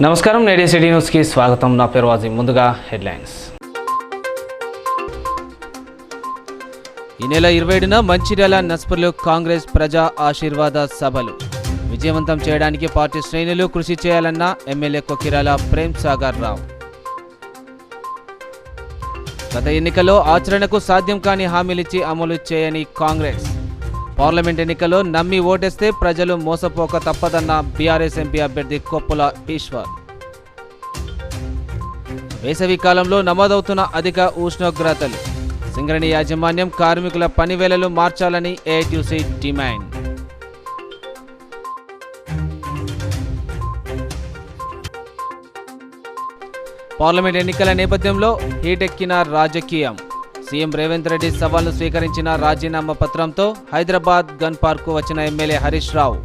నమస్కారం, నేడే సిటీ న్యూస్కి స్వాగతం. నా పేరు వాజీ. ముందుగా హెడ్లైన్స్. ఈ నెల 27న మంచిర్యాల నస్పూర్లో కాంగ్రెస్ ప్రజా ఆశీర్వాద సభలు విజయవంతం చేయడానికి పార్టీ శ్రేణులు కృషి చేయాలన్న ఎమ్మెల్యే కొకిరాల ప్రేమ్ సాగర్ రావు. గత ఎన్నికల్లో ఆచరణకు సాధ్యం కాని హామీలిచ్చి అమలు చేయని కాంగ్రెస్. పార్లమెంట్ ఎన్నికల్లో నమ్మి ఓటేస్తే ప్రజలు మోసపోక తప్పదన్న బీఆర్ఎస్ ఎంపీ అభ్యర్థి కొప్పుల ఈశ్వర్. వేసవి కాలంలో నమోదవుతున్న అధిక ఉష్ణోగ్రతలు, సింగరేణి యాజమాన్యం కార్మికుల పని వేళలు మార్చాలని ఏఐటీయూసీ డిమాండ్. పార్లమెంట్ ఎన్నికల నేపథ్యంలో హీటెక్కిన రాజకీయం. సీఎం రేవంత్ రెడ్డి సవాల్ను స్వీకరించిన రాజీనామా పత్రంతో హైదరాబాద్ గన్ పార్కు వచ్చిన ఎమ్మెల్యే హరీష్ రావు.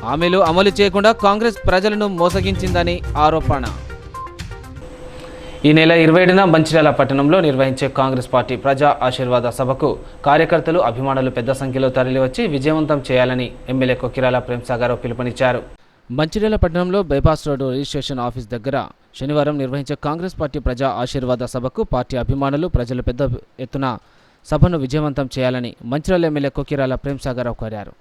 హామీలు అమలు చేయకుండా కాంగ్రెస్ ప్రజలను మోసగించిందని ఆరోపణ. ఈ నెల 27న మంచిర్యాల పట్టణంలో నిర్వహించే కాంగ్రెస్ పార్టీ ప్రజా ఆశీర్వాద సభకు కార్యకర్తలు, అభిమానులు పెద్ద సంఖ్యలో తరలివచ్చి విజయవంతం చేయాలని ఎమ్మెల్యే కొకిరాల ప్రేమ్ సాగర్ రావు పిలుపునిచ్చారు. మంచిర్యాల పట్టణంలో బైపాస్ రోడ్డు రిజిస్ట్రేషన్ ఆఫీస్ దగ్గర శనివారం నిర్వహించే కాంగ్రెస్ పార్టీ ప్రజా ఆశీర్వాద సభకు పార్టీ అభిమానులు, ప్రజలు పెద్ద ఎత్తున సభను విజయవంతం చేయాలని మంచిర్యాల ఎమ్మెల్యే కొకిరాల ప్రేమ్ సాగర్ రావు కోరారు.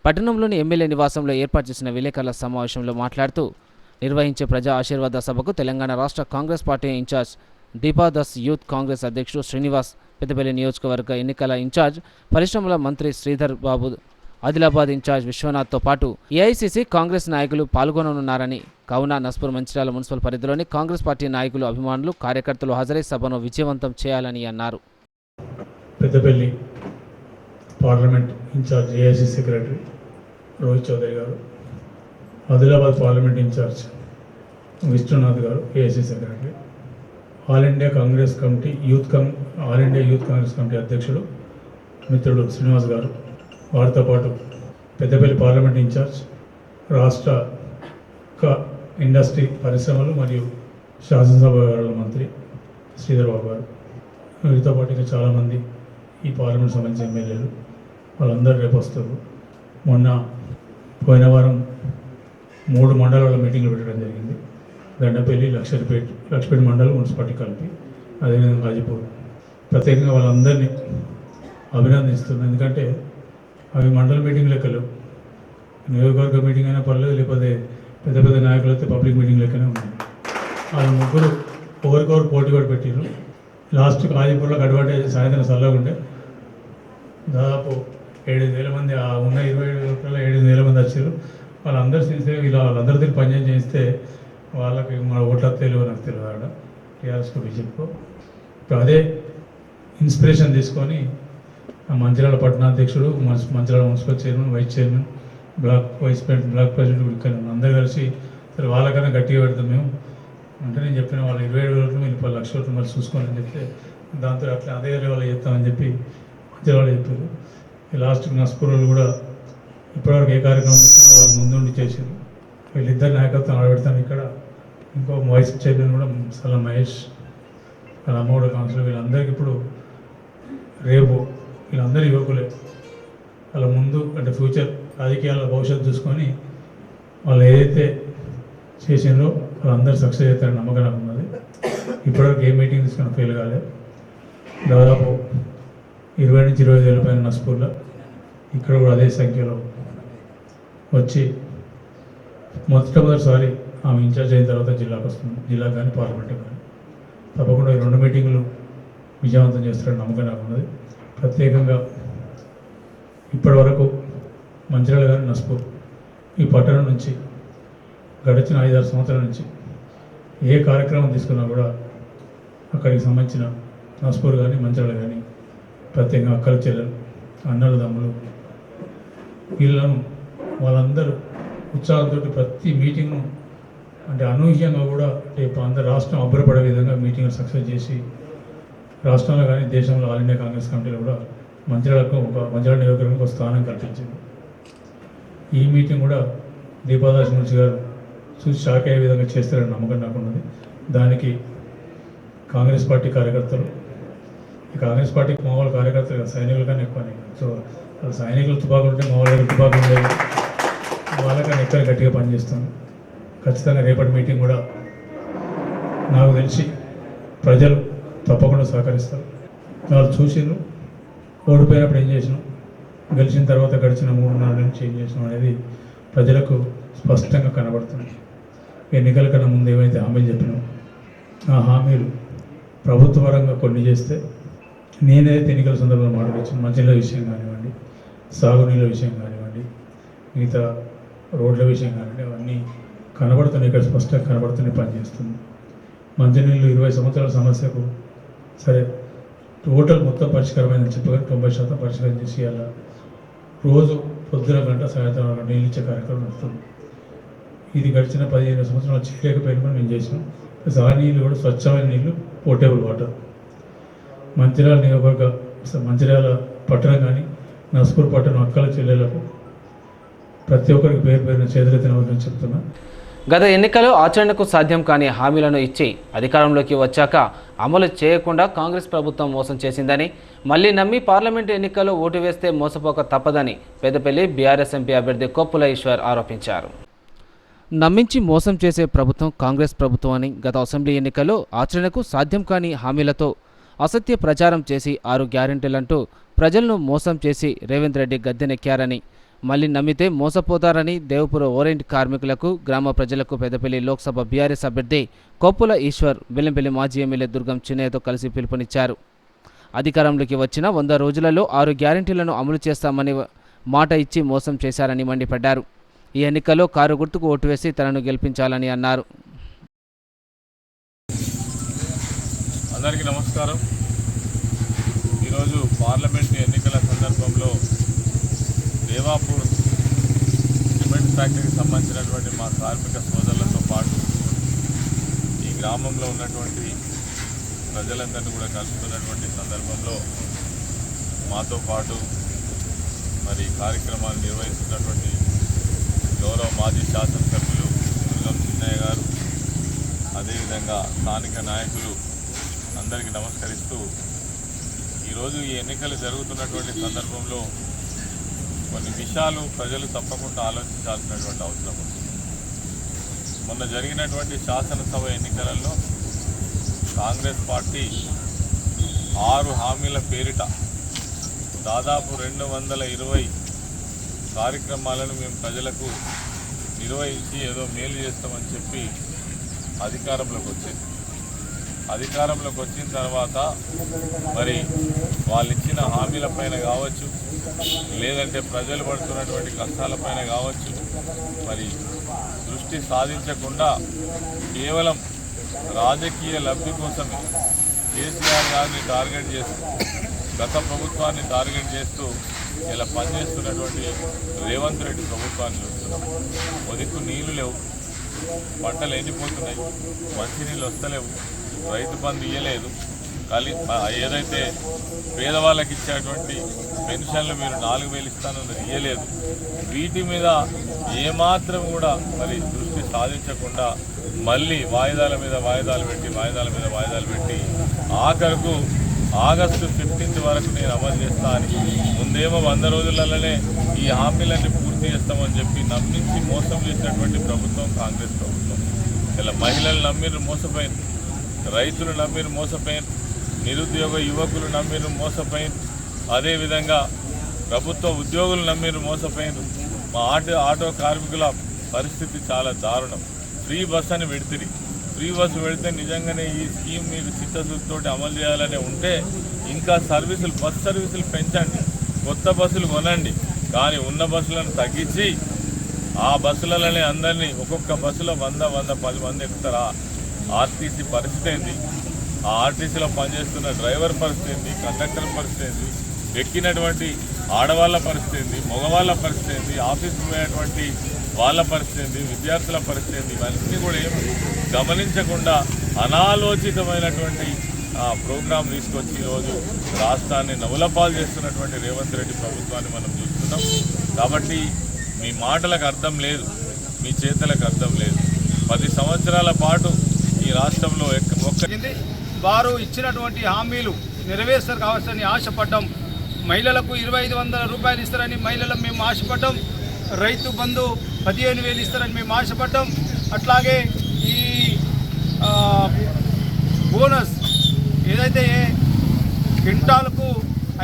పట్టణంలోని ఎమ్మెల్యే నివాసంలో ఏర్పాటు చేసిన విలేకరుల సమావేశంలో మాట్లాడుతూ, నిర్వహించే ప్రజా ఆశీర్వాద సభకు తెలంగాణ రాష్ట్ర Congress party incharge Deepa Das, youth Congress అధ్యక్షుడు శ్రీనివాస్, పెద్దపల్లి నియోజకవర్గ ఎన్నికల ఇన్ఛార్జ్ పరిశ్రమల మంత్రి శ్రీధర్ బాబు, ఆదిలాబాద్ ఇన్ఛార్జ్ విశ్వనాథ్తో పాటు ఏఐసీసీ కాంగ్రెస్ నాయకులు పాల్గొననున్నారని, కావున నస్పూర్ మంచిర్యాల మున్సిపల్ పరిధిలోని కాంగ్రెస్ పార్టీ నాయకులు, అభిమానులు, కార్యకర్తలు హాజరై సభను విజయవంతం చేయాలని అన్నారు. Peddapalli parliament incharge AIC secretary Rohit Chaudhary garu, Adilabad parliament incharge Vishwanath garu AIC secretary, all India Congress committee all India youth Congress committee అధ్యక్షుడు మిత్రుడు శ్రీనివాస్ గారు, వారితో పాటు పెద్దపల్లి పార్లమెంట్ ఇన్ఛార్జ్, రాష్ట్ర ఇండస్ట్రీ, పరిశ్రమలు మరియు శాసనసభ వ్యవహారాల మంత్రి శ్రీధర్ బాబు గారు, వీరితో పాటు ఇంకా చాలామంది ఈ పార్లమెంట్ సంబంధించిన ఎమ్మెల్యేలు, వాళ్ళందరూ రేపు వస్తారు. మొన్న పోయిన వారం 3 మండలాల మీటింగ్లు పెట్టడం జరిగింది. దండపల్లి, లక్షపేట మండలం మున్సిపాలిటీ కలిపి, అదేవిధంగా గాజీపూర్. ప్రత్యేకంగా వాళ్ళందరినీ అభినందిస్తున్నాను. ఎందుకంటే అవి మండల మీటింగ్ లెక్కలు, నియోజకవర్గ మీటింగ్ అయినా పర్లేదు, లేకపోతే పెద్ద పెద్ద నాయకులైతే పబ్లిక్ మీటింగ్ లెక్కనే ఉన్నాయి. వాళ్ళు ముగ్గురు ఒకరికొకరు పోటీ కూడా పెట్టారు. లాస్ట్ గాజీపూర్లో గడబడే సాయంత్రం చల్లగా ఉండే దాదాపు 7,000 మంది, ఉన్న 27,000 7,000 మంది వచ్చారు. వాళ్ళందరూ చేస్తే వాళ్ళందరితో పనిచేసి చేస్తే వాళ్ళకి మన ఓట్ల తెలియదు, నాకు తెలియదు ఆడ టీఆర్ఎస్కు, బీజేపీకు. ఇప్పుడు అదే ఇన్స్పిరేషన్ తీసుకొని మంచిర్యాల పట్టణాధ్యక్షుడు, Mancherial municipal chairman, vice chairman, block president ఇక్కడ అందరూ కలిసి సరే వాళ్ళకన్నా గట్టిగా పెడతాం మేము అంటే, నేను చెప్పిన వాళ్ళు 27,000 ఓట్లు, మీరు 10 లక్షల ఓట్లు మళ్ళీ చూసుకోండి అని చెప్తే, దాంతో అట్లా అదే వాళ్ళు చెప్తామని చెప్పి మంచిర్యాల వాళ్ళు చెప్పారు. లాస్ట్కి నస్పూర్లు కూడా ఇప్పటివరకు ఏ కార్యక్రమం చేసినా వాళ్ళు ముందుండి చేశారు. వీళ్ళిద్దరు నాయకత్వం ఆడబెడతాను. ఇక్కడ ఇంకో వైస్ చైర్మన్ కూడా సలా మహేష్, వాళ్ళ అమ్మ కూడా కౌన్సిలర్. వీళ్ళందరికీ ఇప్పుడు రేపు వీళ్ళందరూ యువకులే. వాళ్ళ ముందు అంటే ఫ్యూచర్ రాజకీయాల భవిష్యత్తు చూసుకొని వాళ్ళు ఏదైతే చేసిండ్రో వాళ్ళందరూ సక్సెస్ అవుతారని నమ్మకం నాకు ఉన్నది. ఇప్పటివరకు ఏ మీటింగ్ తీసుకొని ఫెయిల్ కాలేదు. దాదాపు 20 నుంచి 25,000 పైన నస్పూర్లో, ఇక్కడ కూడా అదే సంఖ్యలో వచ్చి మొట్టమొదటిసారి ఆమె ఇన్ఛార్జ్ అయిన తర్వాత జిల్లాకు వస్తుంది. జిల్లా కానీ పార్లమెంట్ కానీ తప్పకుండా ఈ 2 మీటింగులు విజయవంతం చేస్తారని నమ్మకం నాకు ఉన్నది. ప్రత్యేకంగా ఇప్పటి వరకు మంచిర్యాల కానీ నస్పూర్ ఈ పట్టణం నుంచి గడిచిన 5-6 సంవత్సరాల నుంచి ఏ కార్యక్రమం తీసుకున్నా కూడా అక్కడికి సంబంధించిన నస్పూర్ కానీ మంచిర్యాల కానీ ప్రత్యేకంగా అక్కల చెల్లెలు, అన్నలు, తమ్ములు, వీళ్ళను వాళ్ళందరూ ఉత్సాహంతో ప్రతి మీటింగ్ను అంటే అనూహ్యంగా కూడా రేపు అందరు రాష్ట్రం అబ్బరపడే విధంగా మీటింగ్లు సక్సెస్ చేసి రాష్ట్రంలో కానీ దేశంలో ఆల్ ఇండియా కాంగ్రెస్ కమిటీలో కూడా మంచిర్యాల నియోజకవర్గానికి ఒక స్థానం కల్పించింది. ఈ మీటింగ్ కూడా దీపాదాస్ మున్సి గారు చూసి షాక్ అయ్యే విధంగా చేస్తారని నమ్మకం నాకున్నది. దానికి కాంగ్రెస్ పార్టీ కార్యకర్తలు, కాంగ్రెస్ పార్టీకి మా వాళ్ళ కార్యకర్తలు సైనికులు కానీ ఎక్కువ. సో వాళ్ళ సైనికులు తుపాకులు ఉంటే మా వాళ్ళ తుపాకులు ఉండేవి, వాళ్ళకన్నా ఎక్కువ గట్టిగా పనిచేస్తాను. ఖచ్చితంగా రేపటి మీటింగ్ కూడా నాకు తెలిసి ప్రజలు తప్పకుండా సహకరిస్తారు. వాళ్ళు చూసిను, ఓడిపోయినప్పుడు ఏం చేసినాం, గెలిచిన తర్వాత గడిచిన 3-4 నుంచి ఏం చేసినాం అనేది ప్రజలకు స్పష్టంగా కనబడుతుంది. ఎన్నికల కన్నా ముందు ఏవైతే హామీలు చెప్పినాం ఆ హామీలు ప్రభుత్వ పరంగా కొన్ని చేస్తే నేనైతే ఎన్నికల సందర్భంలో మాట్లాడించాను. మంచినీళ్ళ విషయం కానివ్వండి, సాగునీళ్ళ విషయం కానివ్వండి, మిగతా రోడ్ల విషయం కానివ్వండి, అవన్నీ కనబడుతున్నాయి. ఇక్కడ స్పష్టంగా కనబడుతున్నాయి, పనిచేస్తుంది. మంచినీళ్ళు 20 సంవత్సరాల సమస్యకు సరే టోటల్ మొత్తం పరిష్కారమైందని చెప్పగా 90% పరిష్కారం చేసి అలా రోజు పొద్దున గంట సాయంత్రం గంట నీళ్ళు ఇచ్చే కార్యక్రమం నడుస్తుంది. ఇది గడిచిన 15 సంవత్సరాలు చేయలేకపోయినా కూడా మేము చేసినాం. ఆ నీళ్ళు కూడా స్వచ్ఛమైన నీళ్ళు, పోర్టబుల్ వాటర్. మంచిర్యాల నియోజకవర్గ మంచిర్యాల పట్టణం కానీ నస్పూర్ పట్టణం అక్కల చెల్లెలకు ప్రతి ఒక్కరికి పేరు పేరున చేతులెత్తిన చెప్తున్నా. గత ఎన్నికల్లో ఆచరణకు సాధ్యం కాని హామీలను ఇచ్చి అధికారంలోకి వచ్చాక అమలు చేయకుండా కాంగ్రెస్ ప్రభుత్వం మోసం చేసిందని, మళ్లీ నమ్మి పార్లమెంటు ఎన్నికల్లో ఓటు వేస్తే మోసపోక తప్పదని పెద్దపల్లి బీఆర్ఎస్ ఎంపీ అభ్యర్థి కొప్పుల ఈశ్వర్ ఆరోపించారు. నమ్మించి మోసం చేసే ప్రభుత్వం కాంగ్రెస్ ప్రభుత్వం అని, గత అసెంబ్లీ ఎన్నికల్లో ఆచరణకు సాధ్యం కాని హామీలతో అసత్య ప్రచారం చేసి 6 గ్యారెంటీలంటూ ప్రజలను మోసం చేసి రేవంత్ రెడ్డి గద్దెనెక్కారని, మళ్లీ నమ్మితే మోసపోతారని దేవుపుర ఓరెంట్ కార్మికులకు, గ్రామ ప్రజలకు పెద్దపల్లి లోక్సభ బీఆర్ఎస్ అభ్యర్థి కొప్పుల ఈశ్వర్ బెల్లంపల్లి మాజీ ఎమ్మెల్యే దుర్గం చిన్నయ్యతో కలిసి పిలుపునిచ్చారు. అధికారంలోకి వచ్చిన 100 రోజులలో 6 గ్యారెంటీలను అమలు చేస్తామని మాట ఇచ్చి మోసం చేశారని మండిపడ్డారు. ఈ ఎన్నికల్లో కారు గుర్తుకు ఓటు వేసి తనను గెలిపించాలని అన్నారు. అందరికీ నమస్కారం. ఈరోజు పార్లమెంటు ఎన్నికల సందర్భంలో దేవాపూర్ సిమెంట్ ఫ్యాక్టరీకి సంబంధించినటువంటి మా కార్మిక సోదరులతో పాటు ఈ గ్రామంలో ఉన్నటువంటి ప్రజలందరినీ కూడా కలుసుకున్నటువంటి సందర్భంలో మాతో పాటు మరి కార్యక్రమాలు నిర్వహిస్తున్నటువంటి గౌరవ మాజీ శాసనసభ్యులు దుర్గం చిన్నయ్య గారు, అదేవిధంగా స్థానిక నాయకులు అందరికీ నమస్కరిస్తూ, ఈరోజు ఈ ఎన్నికలు జరుగుతున్నటువంటి సందర్భంలో కొన్ని విషయాలు ప్రజలు తప్పకుండా ఆలోచించాల్సినటువంటి అవసరం ఉంది. మొన్న జరిగినటువంటి శాసనసభ ఎన్నికలలో కాంగ్రెస్ పార్టీ 6 హామీల పేరిట దాదాపు 220 కార్యక్రమాలను మేము ప్రజలకు నిర్వహించి ఏదో మేలు చేస్తామని చెప్పి అధికారంలోకి వచ్చింది. అధికారంలోకి వచ్చిన తర్వాత మరి వాళ్ళు ఇచ్చిన హామీలపైన కావచ్చు, లేదంటే ప్రజలు పడుతున్నటువంటి కష్టాలపైన కావచ్చు, మరి దృష్టి సాధించకుండా కేవలం రాజకీయ లబ్ధి కోసమే కేసీఆర్ గారిని టార్గెట్ చేస్తూ, గత ప్రభుత్వాన్ని టార్గెట్ చేస్తూ ఇలా పనిచేస్తున్నటువంటి రేవంత్ రెడ్డి ప్రభుత్వాన్ని చూస్తున్నాం. ఒదిక్కు నీళ్లు లేవు, పంటలు ఎండిపోతున్నాయి, మంచినీళ్ళు వస్తలేవు, రైతు బంధు ఇయ్యలేదు, ఏదైతే పేదవాళ్ళకి ఇచ్చేటువంటి పెన్షన్లు మీరు 4,000 ఇస్తానన్నది ఇయ్యలేదు. వీటి మీద ఏమాత్రం కూడా మరి దృష్టి సాధించకుండా మళ్ళీ వాయిదాల మీద వాయిదాలు పెట్టి ఆఖరకు ఆగస్టు 15 వరకు నేను అమలు చేస్తా అని, ముందేమో 100 రోజులలోనే ఈ హామీలన్నీ పూర్తి చేస్తామని చెప్పి నమ్మించి మోసం చేసినటువంటి ప్రభుత్వం కాంగ్రెస్ ప్రభుత్వం. ఇలా మహిళలు నమ్మిరు మోసపోయింది, రైతులు నమ్మిరు మోసపోయింది, నిరుద్యోగ యువకులు నమ్మిరు మోసపోయింది, అదేవిధంగా ప్రభుత్వ ఉద్యోగులు నమ్మిరు మోసపోయింది. మా ఆటో కార్మికుల పరిస్థితి చాలా దారుణం. ఫ్రీ బస్ అని పెడితే, ఫ్రీ బస్సు పెడితే నిజంగానే ఈ స్కీమ్ మీరు చిత్తశుద్ధితో అమలు చేయాలనే ఉంటే ఇంకా బస్ సర్వీసులు పెంచండి, కొత్త బస్సులు కొనండి. కానీ ఉన్న బస్సులను తగ్గించి ఆ బస్సులలోనే అందరినీ ఒక్కొక్క బస్సులో 100-110 మంది ఎక్కుతారా? ఆర్టీసీ పరిస్థితి ఏంది? ఆ ఆర్టీసీలో పనిచేస్తున్న డ్రైవర్ పరిస్థితి ఏంది? కండక్టర్ పరిస్థితి ఏంది? ఎక్కినటువంటి ఆడవాళ్ళ పరిస్థితి ఏంది? మగవాళ్ళ పరిస్థితి ఏంది? ఆఫీస్కి పోయేటువంటి వాళ్ళ పరిస్థితి ఏంది? విద్యార్థుల పరిస్థితి ఏంది? ఇవన్నీ కూడా ఏమి గమనించకుండా అనాలోచితమైనటువంటి ప్రోగ్రాం తీసుకొచ్చి ఈరోజు రాష్ట్రాన్ని నవలపాలు చేస్తున్నటువంటి రేవంత్ రెడ్డి ప్రభుత్వాన్ని మనం చూస్తున్నాం. కాబట్టి మీ మాటలకు అర్థం లేదు, మీ చేతలకు అర్థం లేదు. 10 సంవత్సరాల పాటు ఈ రాష్ట్రంలో వారు ఇచ్చినటువంటి హామీలు నెరవేర్స్తారు కావచ్చని ఆశపడ్డాం. మహిళలకు 2,500 రూపాయలు ఇస్తారని మహిళలకు మేము ఆశపడ్డాం. రైతు బంధు 15,000 ఇస్తారని మేము ఆశపడ్డాం. అట్లాగే ఈ బోనస్ ఏదైతే క్వింటాలకు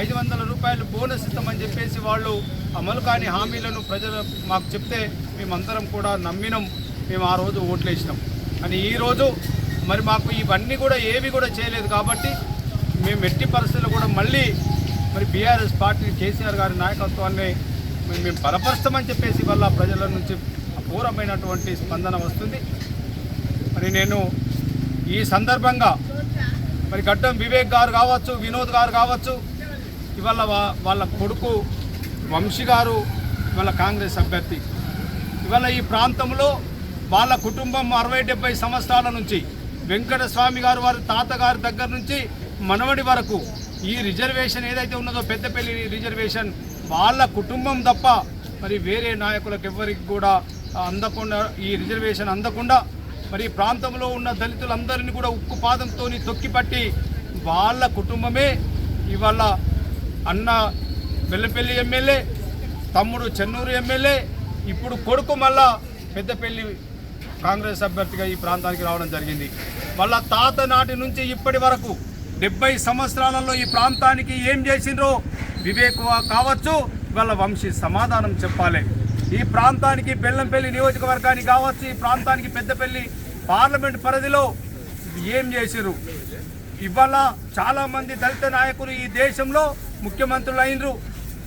500 రూపాయలు బోనస్ ఇస్తామని చెప్పేసి వాళ్ళు అమలు కాని హామీలను ప్రజలు మాకు చెప్తే మేమందరం కూడా నమ్మినాం, మేము ఆ రోజు ఓట్లేసినాం. అని ఈరోజు మరి మాకు ఇవన్నీ కూడా ఏవి కూడా చేయలేదు కాబట్టి మేము ఎట్టి పరిస్థితుల్లో కూడా మళ్ళీ మరి బీఆర్ఎస్ పార్టీ కేసీఆర్ గారి నాయకత్వాన్ని మేము బలపరుస్తామని చెప్పేసి వల్ల ప్రజల నుంచి అపూర్వమైనటువంటి స్పందన వస్తుంది. మరి నేను ఈ సందర్భంగా మరి గడ్డం వివేక్ గారు కావచ్చు, వినోద్ గారు కావచ్చు, ఇవాళ వాళ్ళ కొడుకు వంశీ గారు ఇవాళ కాంగ్రెస్ అభ్యర్థి. ఇవాళ ఈ ప్రాంతంలో వాళ్ళ కుటుంబం 60-70 సంవత్సరాల నుంచి వెంకటస్వామి గారు వారి తాతగారి దగ్గర నుంచి మనవడి వరకు ఈ రిజర్వేషన్ ఏదైతే ఉన్నదో పెద్దపల్లి రిజర్వేషన్ వాళ్ళ కుటుంబం తప్ప మరి వేరే నాయకులకు ఎవరికి కూడా అందకుండా, ఈ రిజర్వేషన్ అందకుండా మరి ప్రాంతంలో ఉన్న దళితులందరినీ కూడా ఉక్కు పాదంతో తొక్కిపట్టి వాళ్ళ కుటుంబమే ఇవాళ అన్న బెల్లపల్లి ఎమ్మెల్యే, తమ్ముడు చెన్నూరు ఎమ్మెల్యే, ఇప్పుడు కొడుకు మళ్ళా పెద్దపల్లి కాంగ్రెస్ అభ్యర్థిగా ఈ ప్రాంతానికి రావడం జరిగింది. వాళ్ళ తాత నాటి నుంచి ఇప్పటి వరకు 70 సంవత్సరాలలో ఈ ప్రాంతానికి ఏం చేసిండ్రో వివేక్ కావచ్చు, వాళ్ళ వంశీ సమాధానం చెప్పాలి. ఈ ప్రాంతానికి బెల్లంపల్లి నియోజకవర్గానికి కావచ్చు, ఈ ప్రాంతానికి పెద్దపల్లి పార్లమెంట్ పరిధిలో ఏం చేసిరు. ఇవాళ చాలామంది దళిత నాయకులు ఈ దేశంలో ముఖ్యమంత్రులు అయినరు,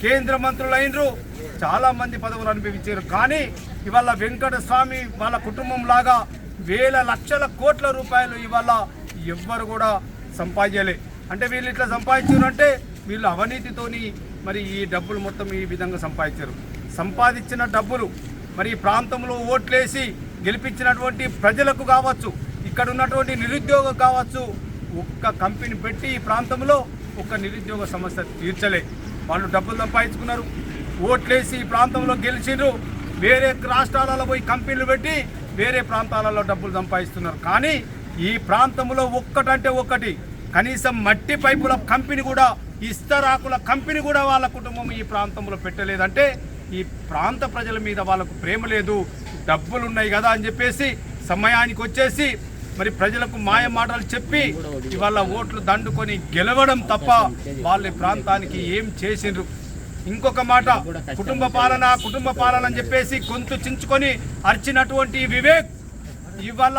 కేంద్ర మంత్రులు అయినరు, చాలామంది పదవులు అనుభవించారు. కానీ ఇవాళ వెంకటస్వామి వాళ్ళ కుటుంబం లాగా వేల లక్షల కోట్ల రూపాయలు ఇవాళ ఎవ్వరు కూడా సంపాదించలే. అంటే వీళ్ళు ఇట్లా సంపాదించారు అంటే వీళ్ళు అవినీతితోని మరి ఈ డబ్బులు మొత్తం ఈ విధంగా సంపాదించారు. సంపాదించిన డబ్బులు మరి ఈ ప్రాంతంలో ఓట్లేసి గెలిపించినటువంటి ప్రజలకు కావచ్చు, ఇక్కడ ఉన్నటువంటి నిరుద్యోగం కావచ్చు, ఒక్క కంపెనీ పెట్టి ఈ ప్రాంతంలో ఒక్క నిరుద్యోగ సమస్య తీర్చలే. వాళ్ళు డబ్బులు సంపాదించుకున్నారు, ఓట్లేసి ఈ ప్రాంతంలో గెలిచిండ్రు, వేరే రాష్ట్రాలలో పోయి కంపెనీలు పెట్టి వేరే ప్రాంతాలలో డబ్బులు సంపాదిస్తున్నారు. కానీ ఈ ప్రాంతంలో ఒక్కటంటే ఒక్కటి, కనీసం మట్టి పైపుల కంపెనీ కూడా, ఇస్తరాకుల కంపెనీ కూడా వాళ్ళ కుటుంబం ఈ ప్రాంతంలో పెట్టలేదంటే ఈ ప్రాంత ప్రజల మీద వాళ్ళకు ప్రేమ లేదు, డబ్బులు ఉన్నాయి కదా అని చెప్పేసి సమయానికి వచ్చేసి మరి ప్రజలకు మాయ మాటలు చెప్పి ఇవాళ ఓట్లు దండుకొని గెలవడం తప్ప వాళ్ళ ప్రాంతానికి ఏం చేసిండ్రు. ఇంకొక మాట, కుటుంబ పాలన అని చెప్పేసి గొంతు చించుకొని అర్చినటువంటి వివేక్ ఇవాళ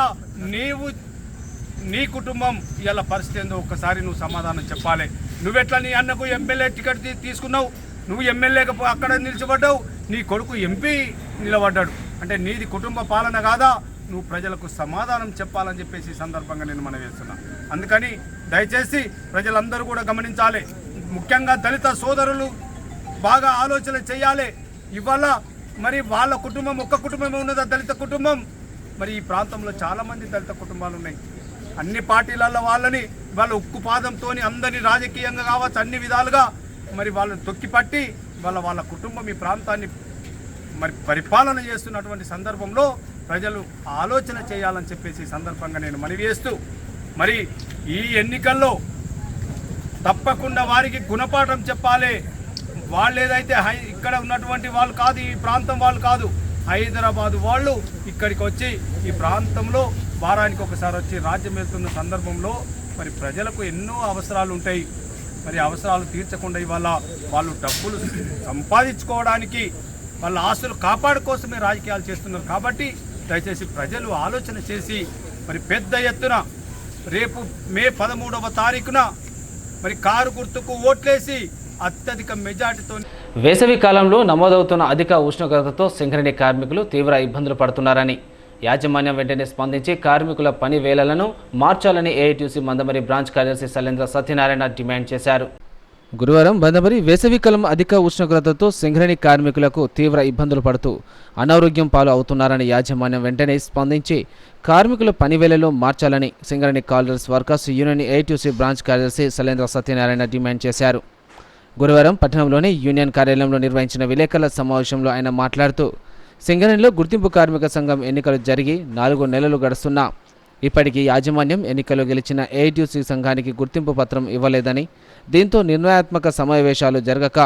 నీ కుటుంబం ఇవాళ పరిస్థితి ఏందో ఒక్కసారి నువ్వు సమాధానం చెప్పాలి. నువ్వెట్లా నీ అన్నకు ఎమ్మెల్యే టికెట్ తీసుకున్నావు, నువ్వు ఎమ్మెల్యేగా అక్కడ నిలిచిపడ్డావు, నీ కొడుకు ఎంపీ నిలబడ్డాడు. అంటే నీది కుటుంబ పాలన కాదా? నువ్వు ప్రజలకు సమాధానం చెప్పాలని చెప్పేసి ఈ సందర్భంగా నేను మనవి చేస్తున్నా. అందుకని దయచేసి ప్రజలందరూ కూడా గమనించాలి, ముఖ్యంగా దళిత సోదరులు బాగా ఆలోచన చేయాలి. ఇవాళ మరి వాళ్ళ కుటుంబం ఒక్క కుటుంబమే ఉన్నదా దళిత కుటుంబం? మరి ఈ ప్రాంతంలో చాలామంది దళిత కుటుంబాలు ఉన్నాయి. అన్ని పార్టీలలో వాళ్ళని వాళ్ళ ఉక్కు పాదంతో అందరినీ రాజకీయంగా కావచ్చు అన్ని విధాలుగా మరి వాళ్ళని తొక్కిపట్టి వాళ్ళ కుటుంబం ఈ ప్రాంతాన్ని మరి పరిపాలన చేస్తున్నటువంటి సందర్భంలో ప్రజలు ఆలోచన చేయాలని చెప్పేసి ఈ సందర్భంగా నేను మనవి చేస్తూ, మరి ఈ ఎన్నికల్లో తప్పకుండా వారికి గుణపాఠం చెప్పాలి. వాళ్ళు ఏదైతే ఇక్కడ ఉన్నటువంటి వాళ్ళు కాదు, ఈ ప్రాంతం వాళ్ళు కాదు, హైదరాబాదు వాళ్ళు ఇక్కడికి వచ్చి ఈ ప్రాంతంలో వారానికి ఒకసారి వచ్చి రాజ్యం వెళ్తున్న సందర్భంలో మరి ప్రజలకు ఎన్నో అవసరాలు ఉంటాయి. మరి అవసరాలు తీర్చకుండా ఇవాళ వాళ్ళు డబ్బులు సంపాదించుకోవడానికి వాళ్ళ ఆస్తులు కాపాడుకోసమే రాజకీయాలు చేస్తున్నారు. కాబట్టి దయచేసి ప్రజలు ఆలోచన చేసి మరి పెద్ద ఎత్తున రేపు మే 13వ తారీఖున మరి కారు గుర్తుకు ఓట్లేసి అత్యధిక మెజార్టీతో. వేసవి కాలంలో నమోదవుతున్న అధిక ఉష్ణోగ్రతతో సింగరేణి కార్మికులు తీవ్ర ఇబ్బందులు పడుతున్నారని యాజమాన్యం వెంటనే స్పందించి కార్మికుల పని వేళలను మార్చాలని ఏఐటీయూసీ మందమరి బ్రాంచ్ కార్యదర్శి శైలేంద్ర సత్యనారాయణ డిమాండ్ చేశారు. గురువారం మందమరి వేసవికాలం అధిక ఉష్ణోగ్రతతో సింగరేణి కార్మికులకు తీవ్ర ఇబ్బందులు పడుతూ అనారోగ్యం పాలు అవుతున్నారని యాజమాన్యం వెంటనే స్పందించి కార్మికుల పనివేళలో మార్చాలని Singareni colliers workers union AITUC branch కార్యదర్శి శైలేంద్ర సత్యనారాయణ డిమాండ్ చేశారు. గురువారం పట్టణంలోని యూనియన్ కార్యాలయంలో నిర్వహించిన విలేకరుల సమావేశంలో ఆయన మాట్లాడుతూ సింగరేణిలో గుర్తింపు కార్మిక సంఘం ఎన్నికలు జరిగి 4 నెలలు గడుస్తున్నా ఇప్పటికీ యాజమాన్యం ఎన్నికల్లో గెలిచిన ఏఐటీయూసీ సంఘానికి గుర్తింపు పత్రం ఇవ్వలేదని, దీంతో నిర్ణయాత్మక సమావేశాలు జరగక